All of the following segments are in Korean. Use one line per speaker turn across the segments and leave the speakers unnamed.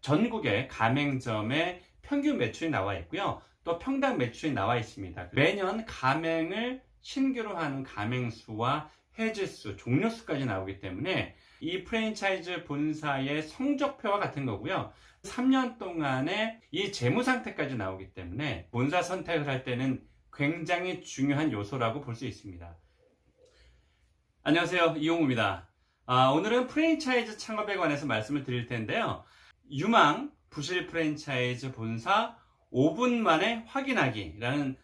전국의 가맹점의 평균 매출이 나와 있고요. 또 평당 매출이 나와 있습니다. 매년 가맹을 신규로 하는 가맹수와 해지수, 종료수까지 나오기 때문에 이 프랜차이즈 본사의 성적표와 같은 거고요. 3년 동안의 이 재무 상태까지 나오기 때문에 본사 선택을 할 때는 굉장히 중요한 요소라고 볼 수 있습니다. 안녕하세요, 이용우입니다. 오늘은 프랜차이즈 창업에 관해서 말씀을 드릴 텐데요. 유망 부실 프랜차이즈 본사 5분 만에 확인하기라는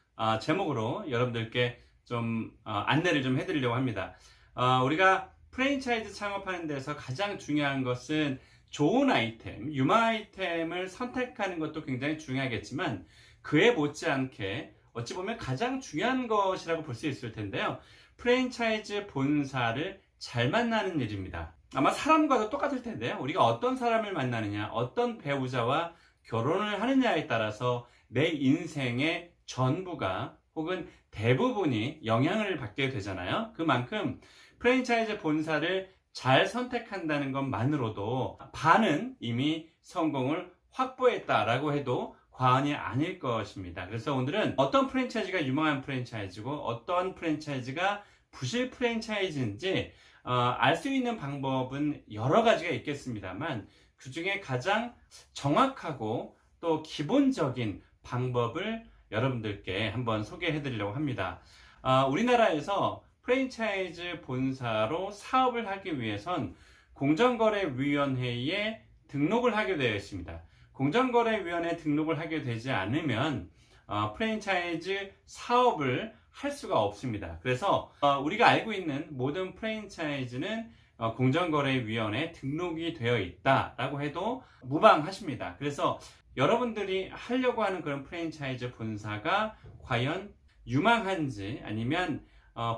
제목으로 여러분들께 좀 안내를 좀 해드리려고 합니다. 우리가 프랜차이즈 창업하는 데서 가장 중요한 것은 좋은 아이템, 유망 아이템을 선택하는 것도 굉장히 중요하겠지만 그에 못지않게 어찌 보면 가장 중요한 것이라고 볼 수 있을 텐데요. 프랜차이즈 본사를 잘 만나는 일입니다. 아마 사람과도 똑같을 텐데요. 우리가 어떤 사람을 만나느냐, 어떤 배우자와 결혼을 하느냐에 따라서 내 인생의 전부가 혹은 대부분이 영향을 받게 되잖아요. 그만큼 프랜차이즈 본사를 잘 선택한다는 것만으로도 반은 이미 성공을 확보했다라고 해도 과언이 아닐 것입니다. 그래서 오늘은 어떤 프랜차이즈가 유망한 프랜차이즈고 어떤 프랜차이즈가 부실 프랜차이즈인지 알 수 있는 방법은 여러 가지가 있겠습니다만 그 중에 가장 정확하고 또 기본적인 방법을 여러분들께 한번 소개해 드리려고 합니다. 우리나라에서 프랜차이즈 본사로 사업을 하기 위해선 공정거래위원회에 등록을 하게 되어 있습니다. 공정거래위원회에 등록을 하게 되지 않으면 프랜차이즈 사업을 할 수가 없습니다. 그래서 우리가 알고 있는 모든 프랜차이즈는 공정거래위원회에 등록이 되어 있다라고 해도 무방하십니다. 그래서 여러분들이 하려고 하는 그런 프랜차이즈 본사가 과연 유망한지 아니면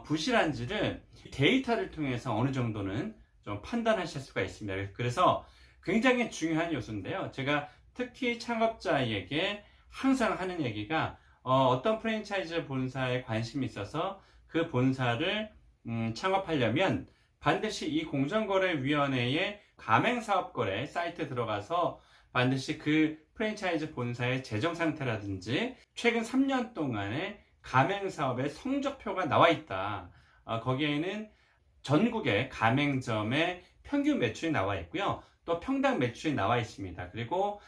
부실한지를 데이터를 통해서 어느 정도는 좀 판단하실 수가 있습니다. 그래서 굉장히 중요한 요소인데요. 제가 특히 창업자에게 항상 하는 얘기가 어떤 프랜차이즈 본사에 관심이 있어서 그 본사를 창업하려면 반드시 이 공정거래위원회의 가맹사업거래 사이트에 들어가서 반드시 그 프랜차이즈 본사의 재정 상태라든지 최근 3년 동안의 가맹사업의 성적표가 나와 있다. 거기에는 전국의 가맹점의 평균 매출이 나와 있고요. 또 평당 매출이 나와 있습니다. 그리고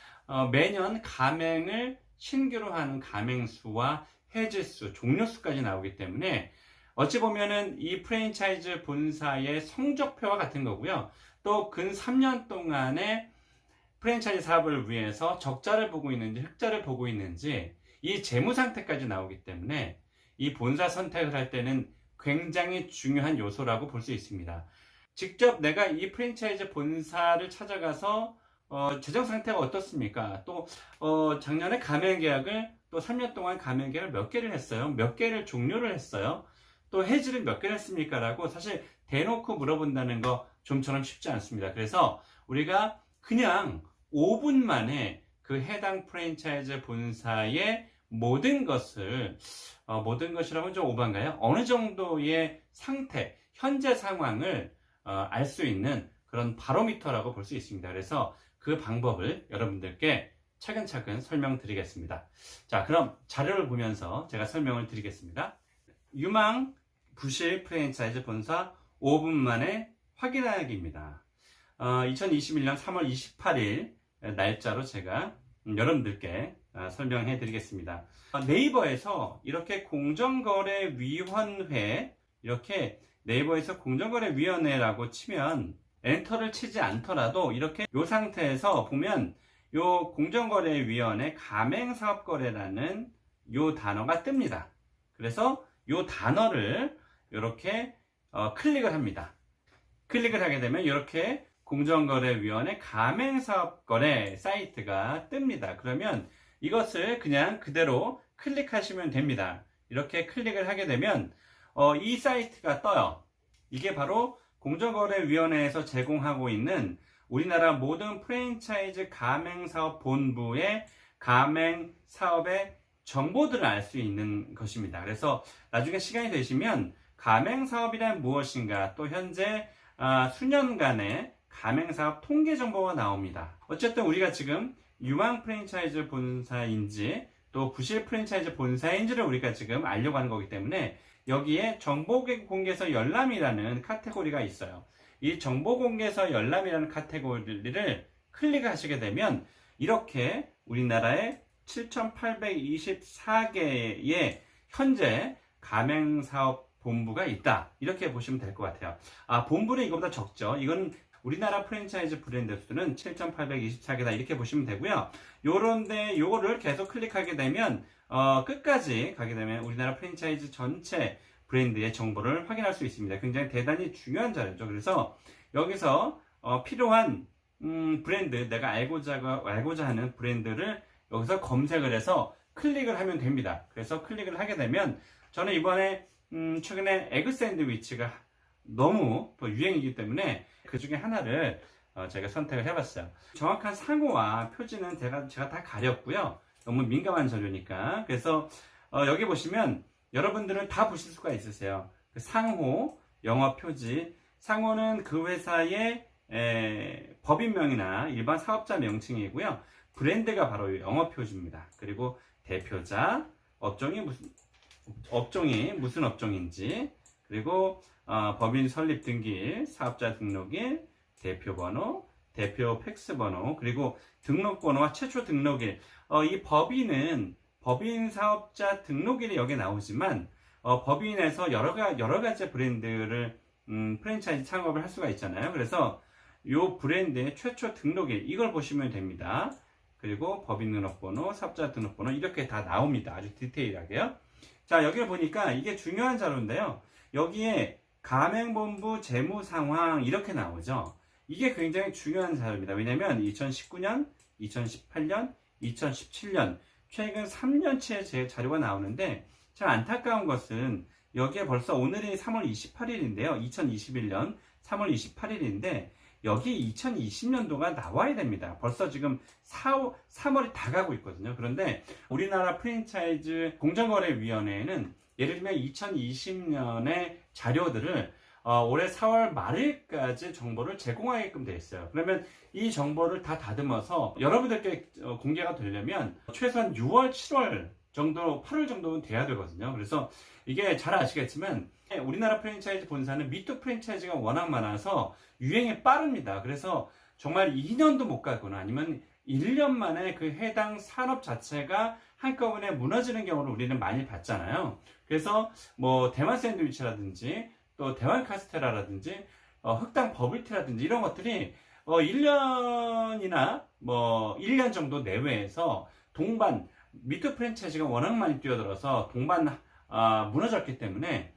매년 가맹을 신규로 하는 가맹수와 해지수, 종료수까지 나오기 때문에 어찌 보면은 이 프랜차이즈 본사의 성적표와 같은 거고요. 또 근 3년 동안의 프랜차이즈 사업을 위해서 적자를 보고 있는지 흑자를 보고 있는지 이 재무 상태까지 나오기 때문에 이 본사 선택을 할 때는 굉장히 중요한 요소라고 볼 수 있습니다. 직접 내가 이 프랜차이즈 본사를 찾아가서 재정 상태가 어떻습니까? 또 작년에 가맹 계약을 또 3년 동안 가맹 계약을 몇 개를 했어요? 몇 개를 종료를 했어요? 또 해지를 몇 개를 했습니까? 라고 사실 대놓고 물어본다는 거 좀처럼 쉽지 않습니다. 그래서 우리가 그냥 5분 만에 그 해당 프랜차이즈 본사의 모든 것을 모든 것이라면 좀 오반가요? 어느 정도의 상태, 현재 상황을 알 수 있는 그런 바로미터라고 볼 수 있습니다. 그래서 그 방법을 여러분들께 차근차근 설명드리겠습니다. 자, 그럼 자료를 보면서 제가 설명을 드리겠습니다. 유망 부실 프랜차이즈 본사 5분 만에 확인하기입니다. 2021년 3월 28일 날짜로 제가 여러분들께 설명해 드리겠습니다. 네이버에서 이렇게 공정거래위원회 이렇게 네이버에서 공정거래위원회라고 치면 엔터를 치지 않더라도 이렇게 이 상태에서 보면 이 공정거래위원회 가맹사업거래라는 이 단어가 뜹니다. 그래서 이 단어를 이렇게 클릭을 합니다. 클릭을 하게 되면 이렇게 공정거래위원회 가맹사업거래 사이트가 뜹니다. 그러면 이것을 그냥 그대로 클릭하시면 됩니다. 이렇게 클릭을 하게 되면 이 사이트가 떠요. 이게 바로 공정거래위원회에서 제공하고 있는 우리나라 모든 프랜차이즈 가맹사업 본부의 가맹사업의 정보들을 알 수 있는 것입니다. 그래서 나중에 시간이 되시면 가맹사업이란 무엇인가 또 현재 수년간의 가맹사업 통계 정보가 나옵니다. 어쨌든 우리가 지금 유망 프랜차이즈 본사인지 또 부실 프랜차이즈 본사인지를 우리가 지금 알려고 하는 거기 때문에 여기에 정보공개서 열람이라는 카테고리가 있어요. 이 정보공개서 열람이라는 카테고리를 클릭하시게 되면 이렇게 우리나라에 7,824개의 현재 가맹사업 본부가 있다. 이렇게 보시면 될 것 같아요. 본부는 이거보다 적죠. 이건 우리나라 프랜차이즈 브랜드 수는 7,824개다. 이렇게 보시면 되고요. 요런데 요거를 계속 클릭하게 되면 끝까지 가게 되면 우리나라 프랜차이즈 전체 브랜드의 정보를 확인할 수 있습니다. 굉장히 대단히 중요한 자료죠. 그래서 여기서 필요한 브랜드, 내가 알고자 하는 브랜드를 여기서 검색을 해서 클릭을 하면 됩니다. 그래서 클릭을 하게 되면 저는 이번에 최근에 에그 샌드위치가 너무 또 유행이기 때문에 그 중에 하나를 제가 선택을 해봤어요. 정확한 상호와 표지는 제가 다 가렸고요. 너무 민감한 자료니까. 그래서 여기 보시면 여러분들은 다 보실 수가 있으세요. 그 상호, 영업 표지. 상호는 그 회사의 법인명이나 일반 사업자 명칭이고요. 브랜드가 바로 영업 표지입니다. 그리고 대표자, 업종이 무슨 업종인지, 그리고 법인 설립 등기일, 사업자 등록일, 대표번호, 대표 팩스번호, 그리고 등록번호와 최초 등록일. 이 법인은 법인 사업자 등록일이 여기 나오지만 법인에서 여러 가지 브랜드를 프랜차이즈 창업을 할 수가 있잖아요. 그래서 이 브랜드의 최초 등록일 이걸 보시면 됩니다. 그리고 법인 등록번호, 사업자 등록번호 이렇게 다 나옵니다. 아주 디테일하게요. 자, 여기를 보니까 이게 중요한 자료인데요. 여기에 가맹본부 재무상황 이렇게 나오죠. 이게 굉장히 중요한 자료입니다. 왜냐면 2019년, 2018년, 2017년 최근 3년치의 제 자료가 나오는데 참 안타까운 것은 여기에 벌써 오늘이 3월 28일인데요. 2021년 3월 28일인데 여기 2020년도가 나와야 됩니다. 벌써 지금 3월이 다 가고 있거든요. 그런데 우리나라 프랜차이즈 공정거래위원회는 예를 들면 2020년의 자료들을 올해 4월 말일까지 정보를 제공하게끔 되어 있어요. 그러면 이 정보를 다 다듬어서 여러분들께 공개가 되려면 최소한 6월, 7월 정도, 8월 정도는 돼야 되거든요. 그래서 이게 잘 아시겠지만 우리나라 프랜차이즈 본사는 미투 프랜차이즈가 워낙 많아서 유행이 빠릅니다. 그래서 정말 2년도 못 가거나 아니면 1년 만에 그 해당 산업 자체가 한꺼번에 무너지는 경우를 우리는 많이 봤잖아요. 그래서 뭐 대만 샌드위치라든지 또 대만 카스테라라든지 흑당 버블티라든지 이런 것들이 1년이나 뭐 1년 정도 내외에서 동반 미투 프랜차이즈가 워낙 많이 뛰어들어서 동반 무너졌기 때문에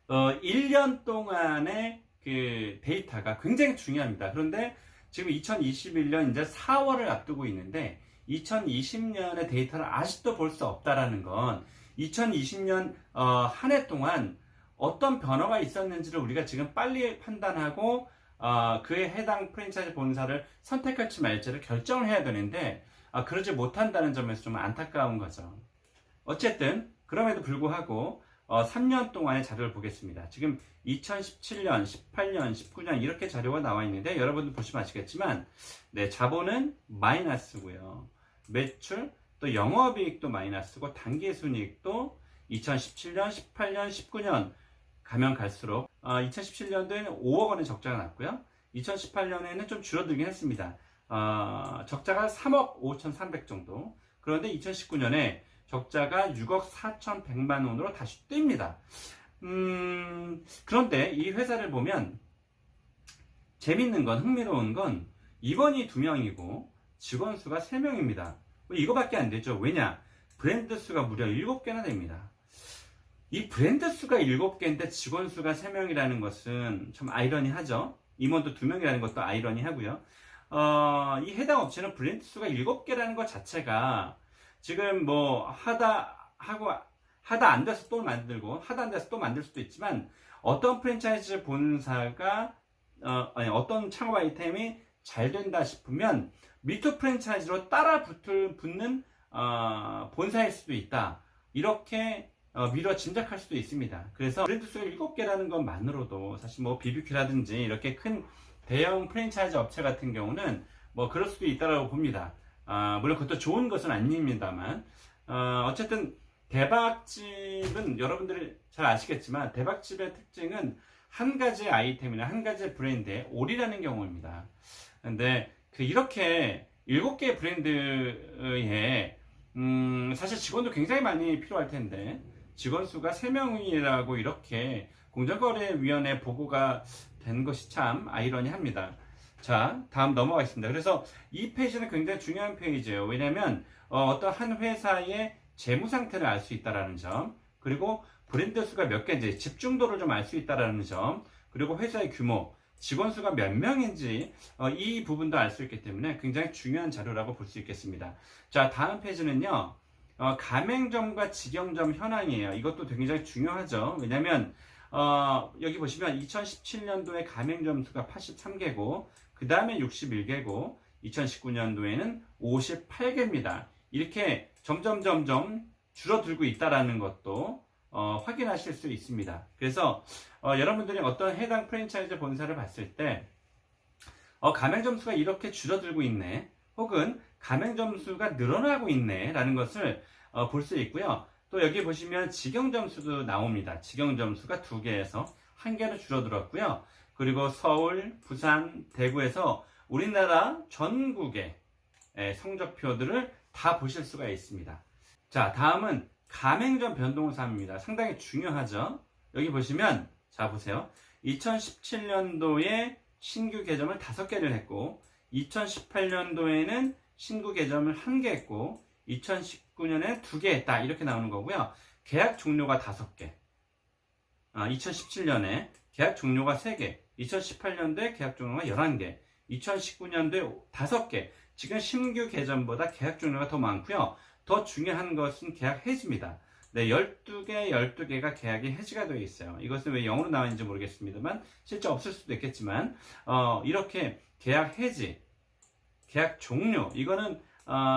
1년 동안의 그 데이터가 굉장히 중요합니다. 그런데 지금 2021년 이제 4월을 앞두고 있는데 2020년의 데이터를 아직도 볼 수 없다라는 건 2020년 한 해 동안 어떤 변화가 있었는지를 우리가 지금 빨리 판단하고 그에 해당 프랜차이즈 본사를 선택할지 말지를 결정을 해야 되는데 그러지 못한다는 점에서 좀 안타까운 거죠. 어쨌든 그럼에도 불구하고 3년 동안의 자료를 보겠습니다. 지금 2017년, 18년, 19년 이렇게 자료가 나와 있는데 여러분들 보시면 아시겠지만 자본은 마이너스고요. 매출, 또 영업이익도 마이너스고 단기순이익도 2017년, 18년, 19년 가면 갈수록 2017년도에는 5억 원의 적자가 났고요. 2018년에는 좀 줄어들긴 했습니다. 적자가 3억 5,300 정도. 그런데 2019년에 적자가 6억 4,100만 원으로 다시 뜁니다. 그런데 이 회사를 보면 재밌는 건, 흥미로운 건 임원이 2명이고 직원 수가 3명입니다. 이거밖에 안 되죠. 왜냐? 브랜드 수가 무려 7개나 됩니다. 이 브랜드 수가 7개인데 직원 수가 3명이라는 것은 참 아이러니하죠. 임원도 2명이라는 것도 아이러니하고요. 이 해당 업체는 브랜드 수가 7개라는 것 자체가 지금 뭐 하다 안 돼서 또 만들고 하다 안 돼서 또 만들 수도 있지만 어떤 프랜차이즈 본사가 어떤 창업 아이템이 잘 된다 싶으면 미투 프랜차이즈로 따라 붙는 본사일 수도 있다. 이렇게 미뤄 짐작할 수도 있습니다. 그래서 브랜드 수가 7개라는 것만으로도 사실 뭐 BBQ라든지 이렇게 큰 대형 프랜차이즈 업체 같은 경우는 뭐 그럴 수도 있다고 봅니다. 물론 그것도 좋은 것은 아닙니다만, 어쨌든 대박집은 여러분들이 잘 아시겠지만 대박집의 특징은 한 가지 아이템이나 한 가지 브랜드에 올인하는 경우입니다. 근데 이렇게 7개의 브랜드에 사실 직원도 굉장히 많이 필요할 텐데 직원 수가 3명이라고 이렇게 공정거래위원회 보고가 된 것이 참 아이러니합니다. 자, 다음 넘어가겠습니다. 그래서 이 페이지는 굉장히 중요한 페이지예요. 왜냐하면 어떤 한 회사의 재무 상태를 알 수 있다는 점, 그리고 브랜드 수가 몇 개인지 집중도를 좀 알 수 있다는 점, 그리고 회사의 규모, 직원 수가 몇 명인지 이 부분도 알 수 있기 때문에 굉장히 중요한 자료라고 볼 수 있겠습니다. 자, 다음 페이지는요. 가맹점과 직영점 현황이에요. 이것도 굉장히 중요하죠. 왜냐하면 여기 보시면 2017년도에 가맹점 수가 83개고 그 다음에 61개고 2019년도에는 58개입니다. 이렇게 점점 줄어들고 있다는 것도 확인하실 수 있습니다. 그래서 여러분들이 어떤 해당 프랜차이즈 본사를 봤을 때 가맹점 수가 이렇게 줄어들고 있네, 혹은 가맹점 수가 늘어나고 있네 라는 것을 볼 수 있고요. 또 여기 보시면 직영점 수도 나옵니다. 직영점 수가 2개에서 1개로 줄어들었고요. 그리고 서울, 부산, 대구에서 우리나라 전국의 성적표들을 다 보실 수가 있습니다. 자, 다음은 가맹점 변동사입니다. 상당히 중요하죠. 여기 보시면, 자 보세요. 2017년도에 신규 개점을 5개를 했고 2018년도에는 신규 개점을 1개 했고 2019년에 2개 했다, 이렇게 나오는 거고요. 계약 종료가 5개. 2017년에 계약 종료가 3개, 2018년도에 계약 종료가 11개, 2019년도에 5개. 지금 신규 개점보다 계약 종료가 더 많고요. 더 중요한 것은 계약 해지입니다. 네, 12개가 계약이 해지가 되어 있어요. 이것은 왜 영어로 나와 있는지 모르겠습니다만 실제 없을 수도 있겠지만 이렇게 계약 해지, 계약 종료, 이거는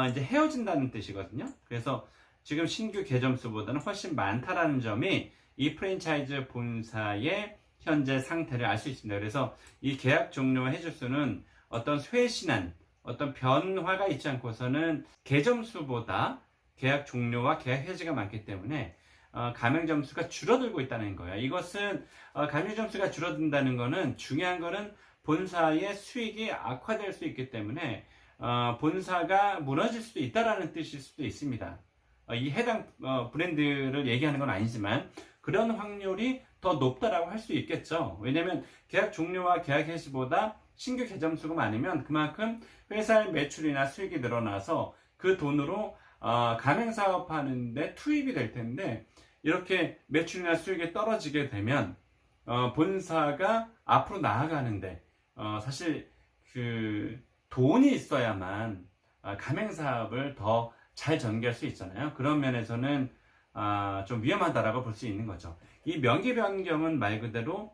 이제 헤어진다는 뜻이거든요. 그래서 지금 신규 개점 수보다는 훨씬 많다라는 점이 이 프랜차이즈 본사의 현재 상태를 알 수 있습니다. 그래서 이 계약 종료 해지 수는 어떤 쇄신한 어떤 변화가 있지 않고서는 개점 수보다 계약 종료와 계약 해지가 많기 때문에 가맹점 수가 줄어들고 있다는 거예요. 이것은 가맹점 수가 줄어든다는 거는, 중요한 거는 본사의 수익이 악화될 수 있기 때문에 본사가 무너질 수도 있다라는 뜻일 수도 있습니다. 이 해당 브랜드를 얘기하는 건 아니지만 그런 확률이 더 높다라고 할 수 있겠죠. 왜냐하면 계약 종료와 계약 해지보다 신규 개점 수가 많으면 그만큼 회사의 매출이나 수익이 늘어나서 그 돈으로 가맹사업 하는데 투입이 될 텐데, 이렇게 매출이나 수익이 떨어지게 되면 본사가 앞으로 나아가는데 사실 그 돈이 있어야만 가맹사업을 더 잘 전개할 수 있잖아요. 그런 면에서는 좀 위험하다라고 볼 수 있는 거죠. 이 명기 변경은 말 그대로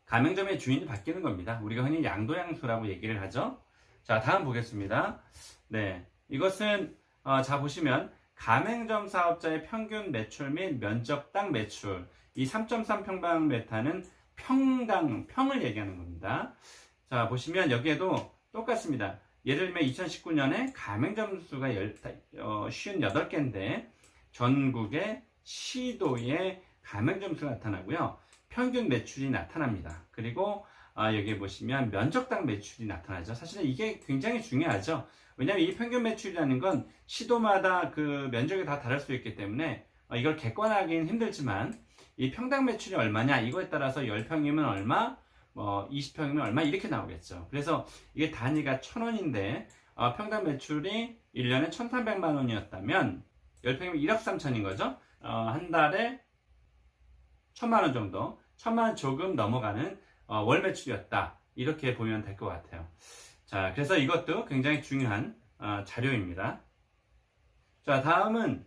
가맹점의 주인이 바뀌는 겁니다. 우리가 흔히 양도양수라고 얘기를 하죠. 자, 다음 보겠습니다. 네, 이것은 자 보시면 가맹점 사업자의 평균 매출 및 면적당 매출, 이 3.3평방미터는 평을 얘기하는 겁니다. 자, 보시면 여기에도 똑같습니다. 예를 들면 2019년에 가맹점 수가 58개인데 전국의 시도에 가맹점 수가 나타나고요. 평균 매출이 나타납니다. 그리고 여기 보시면 면적당 매출이 나타나죠. 사실은 이게 굉장히 중요하죠. 왜냐하면 이 평균 매출이라는 건 시도마다 그 면적이 다 다를 수 있기 때문에 이걸 객관화하기는 힘들지만 이 평당 매출이 얼마냐, 이거에 따라서 10평이면 얼마, 20평이면 얼마, 이렇게 나오겠죠. 그래서 이게 단위가 1,000원인데 평당 매출이 1년에 1,300만 원이었다면 10평이면 1억 3천인 거죠. 한 달에 1,000만 원 정도, 1,000만 원 조금 넘어가는 월 매출이었다, 이렇게 보면 될 것 같아요. 자, 그래서 이것도 굉장히 중요한 자료입니다. 자, 다음은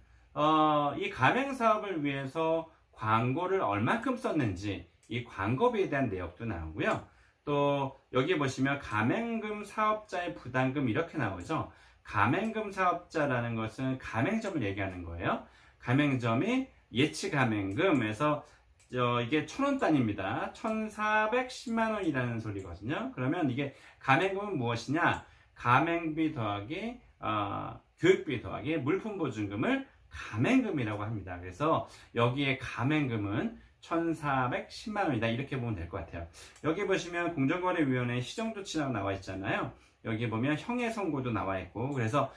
이 가맹사업을 위해서 광고를 얼만큼 썼는지, 이 광고비에 대한 내역도 나오고요. 또 여기 보시면 가맹금 사업자의 부담금, 이렇게 나오죠. 가맹금 사업자라는 것은 가맹점을 얘기하는 거예요. 가맹점이 예치 가맹금에서 이게 1,000원 단위입니다. 1,410만 원이라는 소리거든요. 그러면 이게 가맹금은 무엇이냐? 가맹비 더하기 교육비 더하기 물품보증금을 가맹금이라고 합니다. 그래서 여기에 가맹금은 1,410만 원이다. 이렇게 보면 될 것 같아요. 여기 보시면 공정거래위원회 시정조치라고 나와 있잖아요. 여기 보면 형해 선고도 나와 있고, 그래서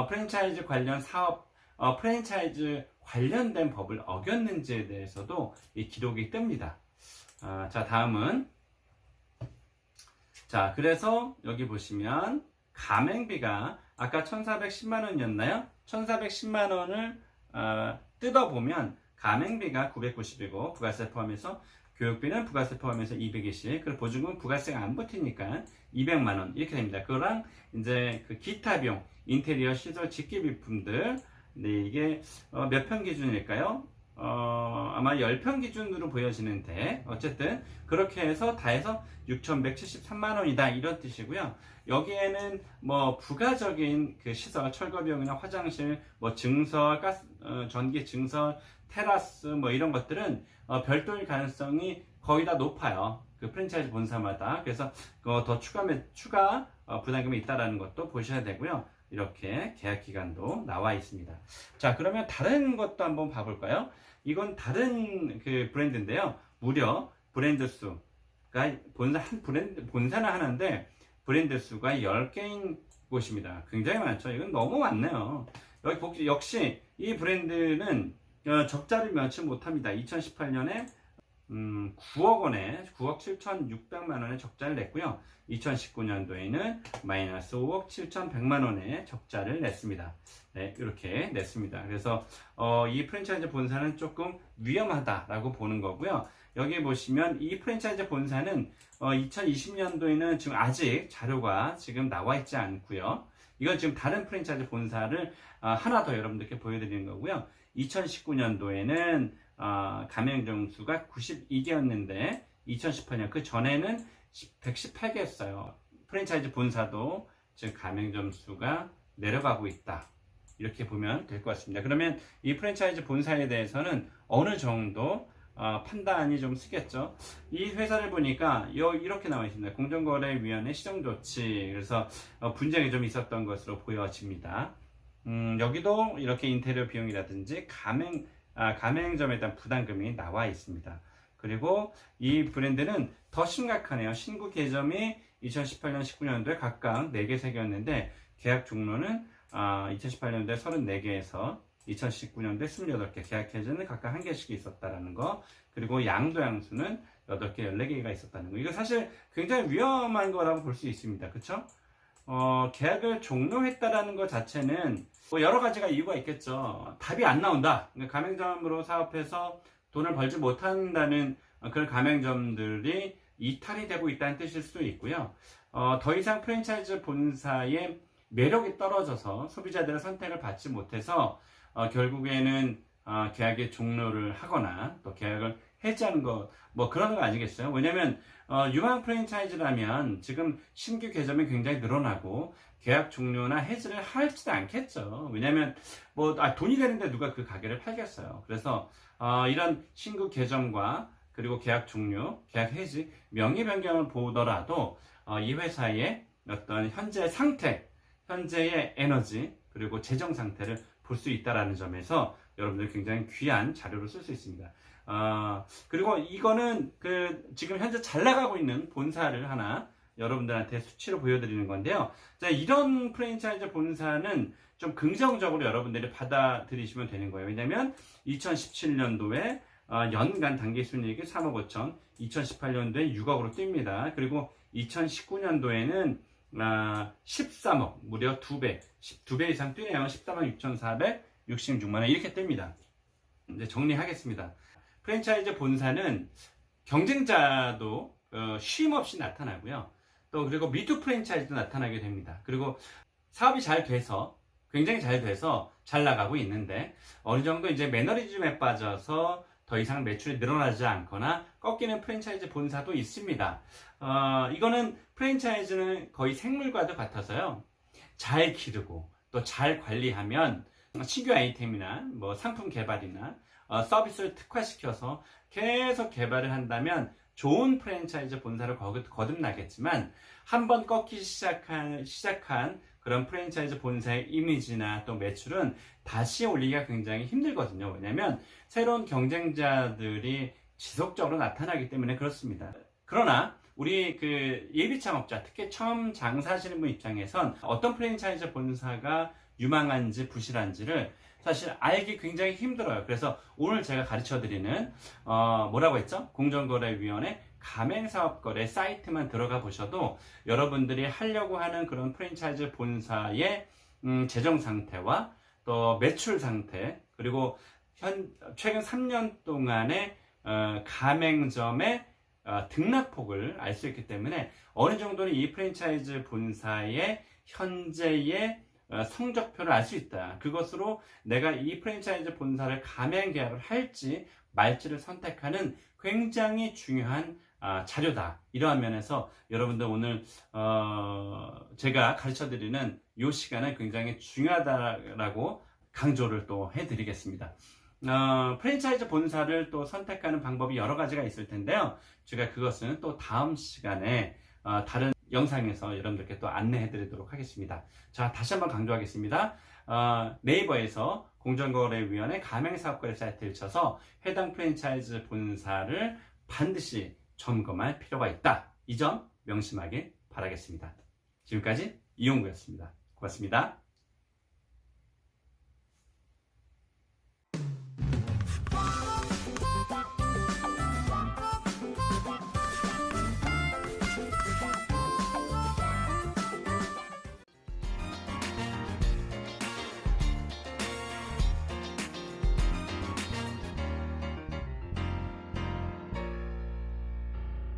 프랜차이즈 관련 사업, 프랜차이즈 관련된 법을 어겼는지에 대해서도 이 기록이 뜹니다. 자, 다음은, 자, 그래서 여기 보시면 가맹비가 아까 1,410만 원이었나요? 1,410만 원을 뜯어보면 가맹비가 990이고 부가세 포함해서 교육비는 부가세 포함해서 220, 그리고 보증금은 부가세가 안 붙으니까 200만 원 이렇게 됩니다. 그거랑 이제 그 기타 비용, 인테리어 시설 집기 비품들, 네, 이게 몇 평 기준일까요? 아마 10평 기준으로 보여지는데 어쨌든 그렇게 해서 다 해서 6,173만 원이다 이런 뜻이고요. 여기에는 뭐 부가적인 그 시설, 철거 비용이나 화장실, 뭐 증설, 가스, 전기 증설, 테라스 뭐 이런 것들은 별도일 가능성이 거의 다 높아요. 그 프랜차이즈 본사마다. 그래서 더 추가 부담금이 있다라는 것도 보셔야 되고요. 이렇게 계약 기간도 나와 있습니다. 자, 그러면 다른 것도 한번 봐볼까요? 이건 다른 그 브랜드인데요. 무려 브랜드 수가 본사는 하나인데 브랜드 수가 10개인 곳입니다. 굉장히 많죠. 이건 너무 많네요. 여기 역시 이 브랜드는 적자를 면치 못합니다. 2018년에 9억 원에 9억 7,600만 원의 적자를 냈고요. 2019년도에는 마이너스 5억 7,100만 원의 적자를 냈습니다. 네, 이렇게 냈습니다. 그래서 이 프랜차이즈 본사는 조금 위험하다라고 보는 거고요. 여기 보시면 이 프랜차이즈 본사는 2020년도에는 지금 아직 자료가 지금 나와 있지 않고요. 이건 지금 다른 프랜차이즈 본사를 하나 더 여러분들께 보여드리는 거고요. 2019년도에는 가맹점 수가 92개였는데 2018년 그 전에는 118개였어요. 프랜차이즈 본사도 지금 가맹점 수가 내려가고 있다. 이렇게 보면 될 것 같습니다. 그러면 이 프랜차이즈 본사에 대해서는 어느 정도 판단이 좀 쓰겠죠. 이 회사를 보니까 이렇게 나와 있습니다. 공정거래위원회 시정조치. 그래서 분쟁이 좀 있었던 것으로 보여집니다. 여기도 이렇게 인테리어 비용이라든지 가맹점에 대한 부담금이 나와 있습니다. 그리고 이 브랜드는 더 심각하네요. 신규 개점이 2018년, 19년도에 각각 4개, 3개였는데 계약 종료는 2018년도에 34개에서 2019년도에 28개, 계약 해지는 각각 1개씩 있었다라는 거, 그리고 양도양수는 8개, 14개가 있었다는 거. 이거 사실 굉장히 위험한 거라고 볼 수 있습니다. 그쵸? 계약을 종료했다라는 것 자체는 뭐 여러 가지가 이유가 있겠죠. 답이 안 나온다. 그러니까 가맹점으로 사업해서 돈을 벌지 못한다는 그런 가맹점들이 이탈이 되고 있다는 뜻일 수도 있고요. 더 이상 프랜차이즈 본사의 매력이 떨어져서 소비자들의 선택을 받지 못해서 결국에는 계약의 종료를 하거나 또 계약을 해지하는 거, 뭐 그런 거 아니겠어요? 왜냐면 유망 프랜차이즈라면 지금 신규 개점이 굉장히 늘어나고 계약 종료나 해지를 하지도 않겠죠. 왜냐면 뭐 돈이 되는데 누가 그 가게를 팔겠어요. 그래서 이런 신규 개점과 그리고 계약 종료, 계약 해지, 명의 변경을 보더라도 이 회사의 어떤 현재 상태, 현재의 에너지 그리고 재정 상태를 볼 수 있다라는 점에서 여러분들 굉장히 귀한 자료를 쓸 수 있습니다. 그리고 이거는 지금 현재 잘 나가고 있는 본사를 하나 여러분들한테 수치로 보여드리는 건데요. 자, 이런 프랜차이즈 본사는 좀 긍정적으로 여러분들이 받아들이시면 되는 거예요. 왜냐면 2017년도에 연간 단기순이익이 3억 5천, 2018년도에 6억으로 뜁니다. 그리고 2019년도에는 13억, 무려 2배 이상 뛰네요. 13억 6,466만 원 이렇게 뜹니다. 이제 정리하겠습니다. 프랜차이즈 본사는 경쟁자도 쉼없이 나타나고요. 또 그리고 미투 프랜차이즈도 나타나게 됩니다. 그리고 사업이 잘 돼서 굉장히 잘 돼서 잘 나가고 있는데 어느 정도 이제 매너리즘에 빠져서 더 이상 매출이 늘어나지 않거나 꺾이는 프랜차이즈 본사도 있습니다. 이거는 프랜차이즈는 거의 생물과도 같아서요. 잘 기르고 또 잘 관리하면 신규 아이템이나 뭐 상품 개발이나 서비스를 특화시켜서 계속 개발을 한다면 좋은 프랜차이즈 본사를 거듭나겠지만 한번 꺾이기 시작한 그런 프랜차이즈 본사의 이미지나 또 매출은 다시 올리기가 굉장히 힘들거든요. 왜냐하면 새로운 경쟁자들이 지속적으로 나타나기 때문에 그렇습니다. 그러나 우리 그 예비 창업자, 특히 처음 장사하시는 분 입장에선 어떤 프랜차이즈 본사가 유망한지 부실한지를 사실 알기 굉장히 힘들어요. 그래서 오늘 제가 가르쳐 드리는 뭐라고 했죠? 공정거래위원회 가맹사업거래 사이트만 들어가 보셔도 여러분들이 하려고 하는 그런 프랜차이즈 본사의 재정 상태와 또 매출 상태, 그리고 최근 3년 동안의 가맹점의 등락폭을 알 수 있기 때문에 어느 정도는 이 프랜차이즈 본사의 현재의 성적표를 알 수 있다. 그것으로 내가 이 프랜차이즈 본사를 가맹 계약을 할지 말지를 선택하는 굉장히 중요한 자료다. 이러한 면에서 여러분들 오늘 제가 가르쳐드리는 이 시간은 굉장히 중요하다라고 강조를 또 해드리겠습니다. 프랜차이즈 본사를 또 선택하는 방법이 여러 가지가 있을 텐데요. 제가 그것은 또 다음 시간에 다른 영상에서 여러분들께 또 안내해 드리도록 하겠습니다. 자, 다시 한번 강조하겠습니다. 네이버에서 공정거래위원회 가맹사업거래 사이트를 쳐서 해당 프랜차이즈 본사를 반드시 점검할 필요가 있다. 이 점 명심하길 바라겠습니다. 지금까지 이용구였습니다. 고맙습니다.